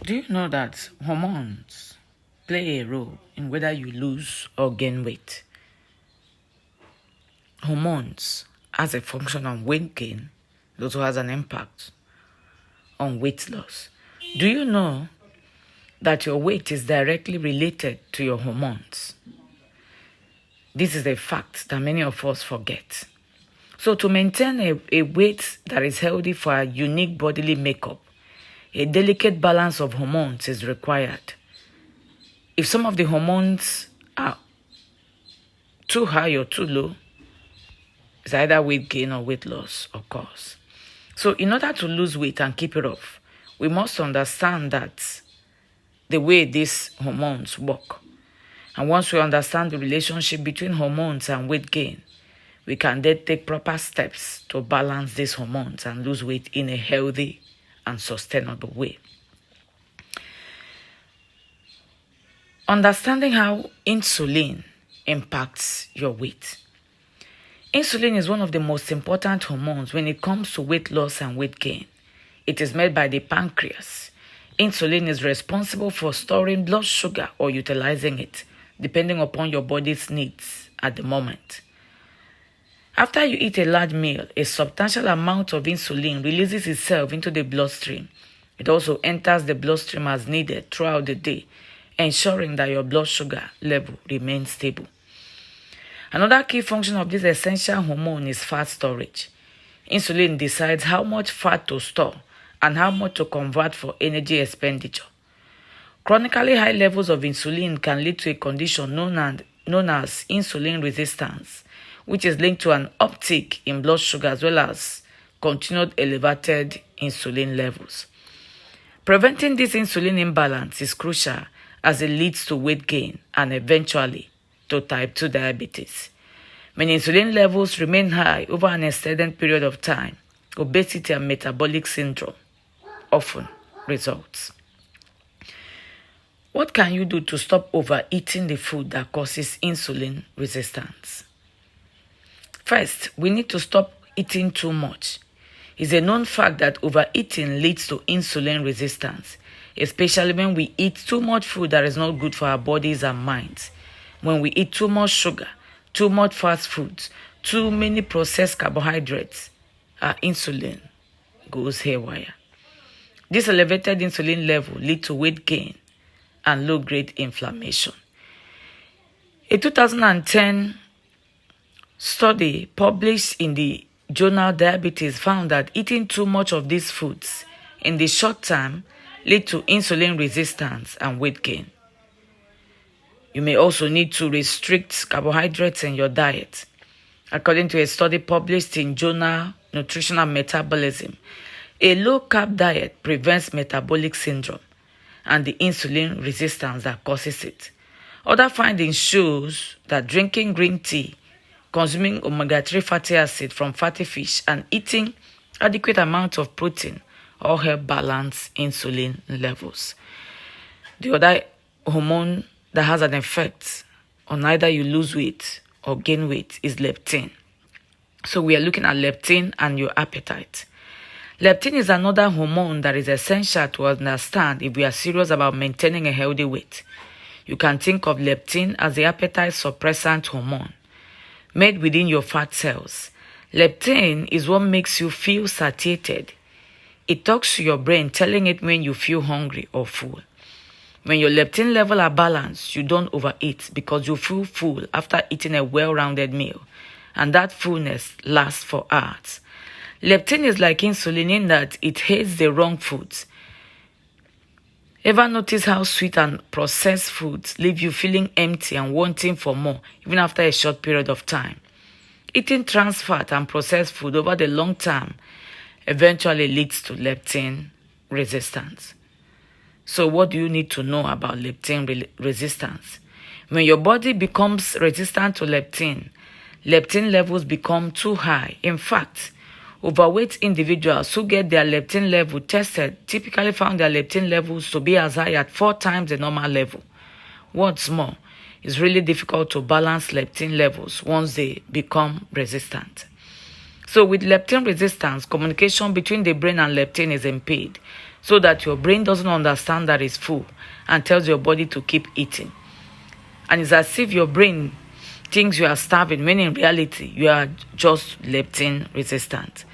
Do you know that hormones play a role in whether you lose or gain weight? Hormones, as a function of weight gain, it also has an impact on weight loss. Do you know that your weight is directly related to your hormones? This is a fact that many of us forget. So to maintain a weight that is healthy for a unique bodily makeup, a delicate balance of hormones is required. If some of the hormones are too high or too low, it's either weight gain or weight loss occurs. So in order to lose weight and keep it off, we must understand that the way these hormones work. And once we understand the relationship between hormones and weight gain, we can then take proper steps to balance these hormones and lose weight in a healthy and sustainable way. Understanding how insulin impacts your weight. Insulin is one of the most important hormones when it comes to weight loss and weight gain. It is made by the pancreas. Insulin is responsible for storing blood sugar or utilizing it, depending upon your body's needs at the moment. After you eat a large meal, a substantial amount of insulin releases itself into the bloodstream. It also enters the bloodstream as needed throughout the day, ensuring that your blood sugar level remains stable. Another key function of this essential hormone is fat storage. Insulin decides how much fat to store and how much to convert for energy expenditure. Chronically high levels of insulin can lead to a condition known as insulin resistance, which is linked to an uptick in blood sugar as well as continued elevated insulin levels. Preventing this insulin imbalance is crucial as it leads to weight gain and eventually to type 2 diabetes. When insulin levels remain high over an extended period of time, obesity and metabolic syndrome often results. What can you do to stop overeating the food that causes insulin resistance? First, we need to stop eating too much. It's a known fact that overeating leads to insulin resistance, especially when we eat too much food that is not good for our bodies and minds. When we eat too much sugar, too much fast foods, too many processed carbohydrates, our insulin goes haywire. This elevated insulin level leads to weight gain and low-grade inflammation. A 2010 study published in the journal Diabetes found that eating too much of these foods in the short term lead to insulin resistance and weight gain. You may also need to restrict carbohydrates in your diet. According to a study published in journal Nutrition and Metabolism, a low-carb diet prevents metabolic syndrome and the insulin resistance that causes it. Other findings shows that drinking green tea, consuming omega-3 fatty acid from fatty fish, and eating adequate amounts of protein all help balance insulin levels. The other hormone that has an effect on either you lose weight or gain weight is leptin. So we are looking at leptin and your appetite. Leptin is another hormone that is essential to understand if we are serious about maintaining a healthy weight. You can think of leptin as the appetite suppressant hormone made within your fat cells. Leptin is what makes you feel satiated. It talks to your brain, telling it when you feel hungry or full. When your leptin level are balanced, you don't overeat because you feel full after eating a well-rounded meal, and that fullness lasts for hours. Leptin is like insulin in that it hates the wrong foods. Ever notice how sweet and processed foods leave you feeling empty and wanting for more, even after a short period of time? Eating trans fat and processed food over the long term eventually leads to leptin resistance. So what do you need to know about leptin resistance? When your body becomes resistant to leptin, leptin levels become too high. In fact, overweight individuals who get their leptin level tested typically found their leptin levels to be as high as 4 times the normal level. What's more, it's really difficult to balance leptin levels once they become resistant. So with leptin resistance, communication between the brain and leptin is impaired. so that your brain doesn't understand that it's full and tells your body to keep eating. And it's as if your brain thinks you are starving when in reality you are just leptin resistant.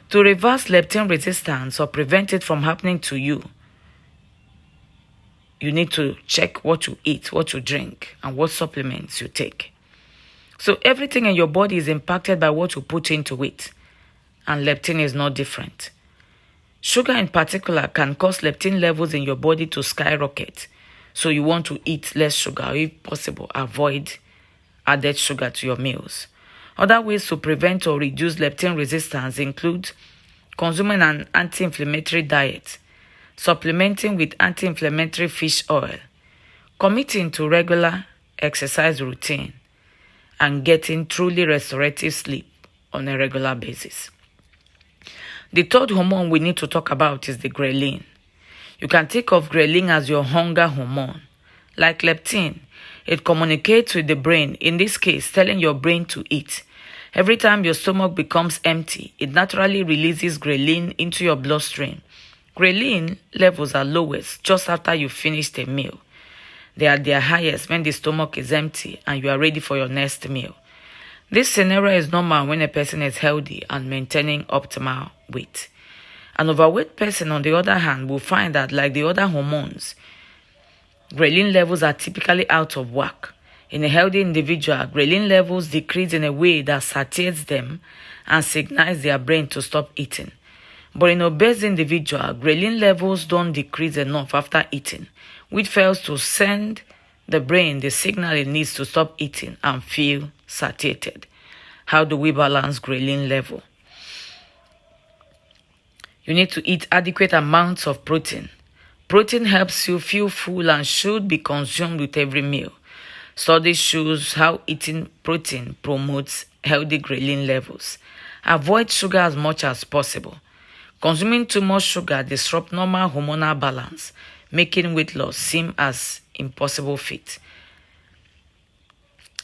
To reverse leptin resistance or prevent it from happening to you, you need to check what you eat, what you drink, and what supplements you take. So everything in your body is impacted by what you put into it, and leptin is no different. Sugar in particular can cause leptin levels in your body to skyrocket. So you want to eat less sugar, or if possible, avoid added sugar to your meals. Other ways to prevent or reduce leptin resistance include consuming an anti-inflammatory diet, supplementing with anti-inflammatory fish oil, committing to regular exercise routine, and getting truly restorative sleep on a regular basis. The third hormone we need to talk about is the ghrelin. You can think of ghrelin as your hunger hormone. Like leptin, it communicates with the brain, in this case, telling your brain to eat. Every time your stomach becomes empty, it naturally releases ghrelin into your bloodstream. Ghrelin levels are lowest just after you finished a meal. They are their highest when the stomach is empty and you are ready for your next meal. This scenario is normal when a person is healthy and maintaining optimal weight. An overweight person, on the other hand, will find that, like the other hormones, ghrelin levels are typically out of whack. In a healthy individual, ghrelin levels decrease in a way that satiates them and signals their brain to stop eating. But in obese individual, ghrelin levels don't decrease enough after eating, which fails to send the brain the signal it needs to stop eating and feel satiated. How do we balance ghrelin level? You need to eat adequate amounts of protein. Protein helps you feel full and should be consumed with every meal. Studies shows how eating protein promotes healthy ghrelin levels. Avoid sugar as much as possible. Consuming too much sugar disrupts normal hormonal balance, making weight loss seem as impossible feat.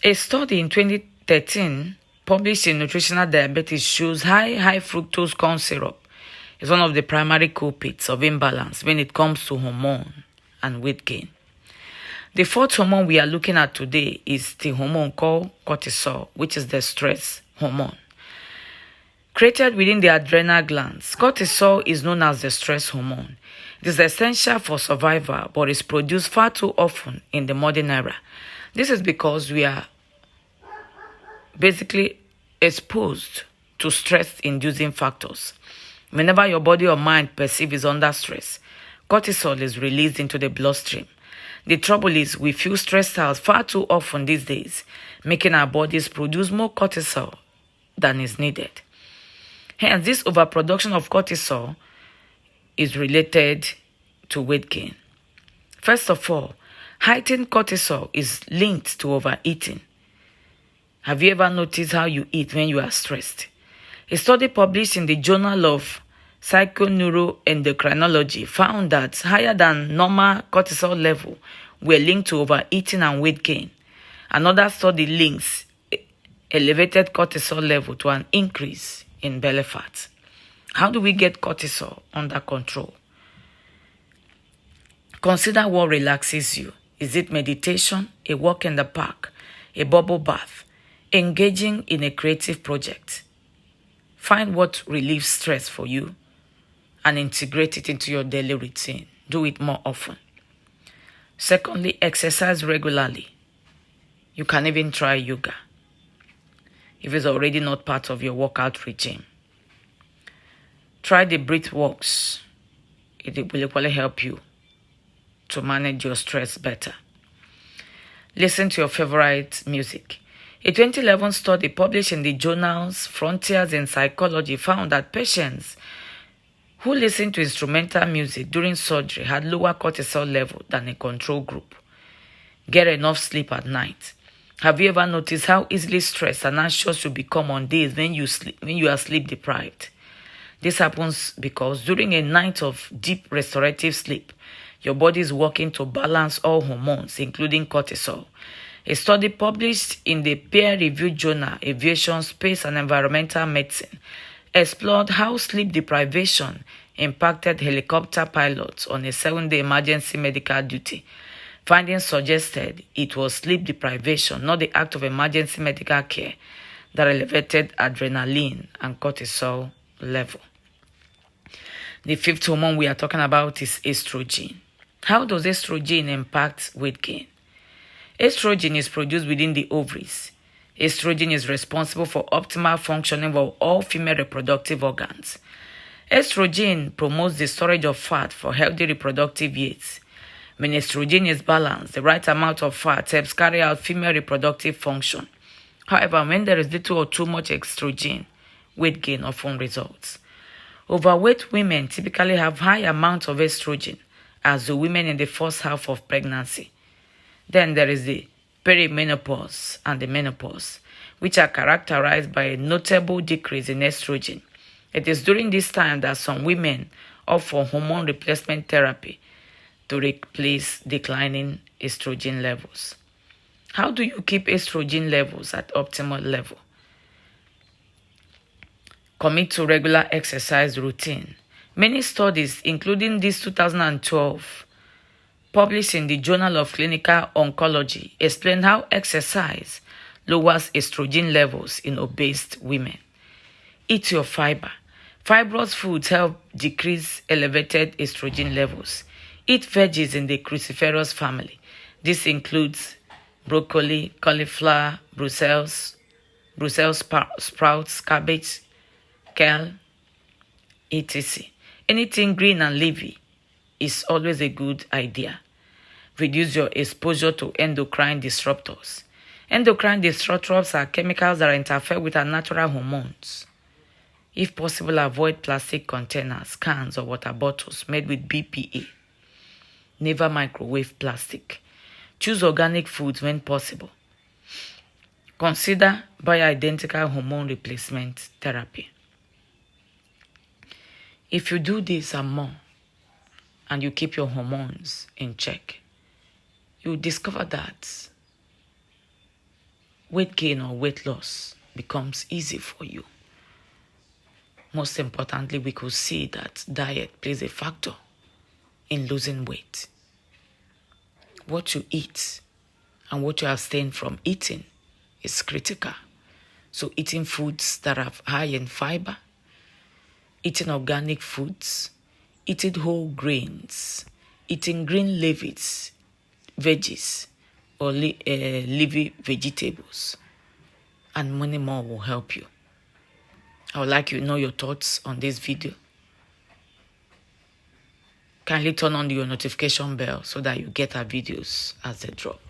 A study in 2013 published in Nutritional Diabetes shows high fructose corn syrup is one of the primary culprits of imbalance when it comes to hormone and weight gain. The fourth hormone we are looking at today is the hormone called cortisol, which is the stress hormone. Created within the adrenal glands, cortisol is known as the stress hormone. It is essential for survival, but is produced far too often in the modern era. This is because we are basically exposed to stress-inducing factors. Whenever your body or mind perceives is under stress, cortisol is released into the bloodstream. The trouble is we feel stressed out far too often these days, making our bodies produce more cortisol than is needed. Hence, this overproduction of cortisol is related to weight gain. First of all, heightened cortisol is linked to overeating. Have you ever noticed how you eat when you are stressed? A study published in the Journal of Psychoneuroendocrinology found that higher than normal cortisol level were linked to overeating and weight gain. Another study links elevated cortisol level to an increase in belly fat. How do we get cortisol under control? Consider what relaxes you. Is it meditation, a walk in the park, a bubble bath, engaging in a creative project? Find what relieves stress for you and integrate it into your daily routine. Do it more often. Secondly, exercise regularly. You can even try yoga if it's already not part of your workout regime. Try the breath walks. It will equally help you to manage your stress better. Listen to your favorite music. A 2011 study published in the journals Frontiers in Psychology found that patients who listened to instrumental music during surgery had lower cortisol level than a control group. Get enough sleep at night. Have you ever noticed how easily stressed and anxious you become on days when you are sleep deprived? This happens because during a night of deep restorative sleep, your body is working to balance all hormones, including cortisol. A study published in the peer-reviewed journal Aviation, Space and Environmental Medicine explored how sleep deprivation impacted helicopter pilots on a 7-day emergency medical duty. Findings suggested it was sleep deprivation, not the act of emergency medical care, that elevated adrenaline and cortisol level. The fifth hormone we are talking about is estrogen. How does estrogen impact weight gain? Estrogen is produced within the ovaries. Estrogen is responsible for optimal functioning of all female reproductive organs. Estrogen promotes the storage of fat for healthy reproductive years. When estrogen is balanced, the right amount of fat helps carry out female reproductive function. However, when there is little or too much estrogen, weight gain often results. Overweight women typically have high amounts of estrogen, as do women in the first half of pregnancy. Then there is the perimenopause and the menopause, which are characterized by a notable decrease in estrogen. It is during this time that some women opt for hormone replacement therapy to replace declining estrogen levels. How do you keep estrogen levels at optimal level? Commit to regular exercise routine. Many studies, including this 2012, published in the Journal of Clinical Oncology, explain how exercise lowers estrogen levels in obese women. Eat your fiber. Fibrous foods help decrease elevated estrogen levels. Eat veggies in the cruciferous family. This includes broccoli, cauliflower, Brussels sprouts, cabbage, kale, etc. Anything green and leafy is always a good idea. Reduce your exposure to endocrine disruptors. Endocrine disruptors are chemicals that interfere with our natural hormones. If possible, avoid plastic containers, cans, or water bottles made with BPA. Never microwave plastic. Choose organic foods when possible. Consider bioidentical hormone replacement therapy. If you do this and more, and you keep your hormones in check, you discover that weight gain or weight loss becomes easy for you. Most importantly, we could see that diet plays a factor in losing weight. What you eat and what you abstain from eating is critical. So eating foods that are high in fiber, eating organic foods, eating whole grains, eating green leaves, veggies, or leafy vegetables, and many more will help you. I would like you to know your thoughts on this video. Kindly turn on your notification bell so that you get our videos as they drop.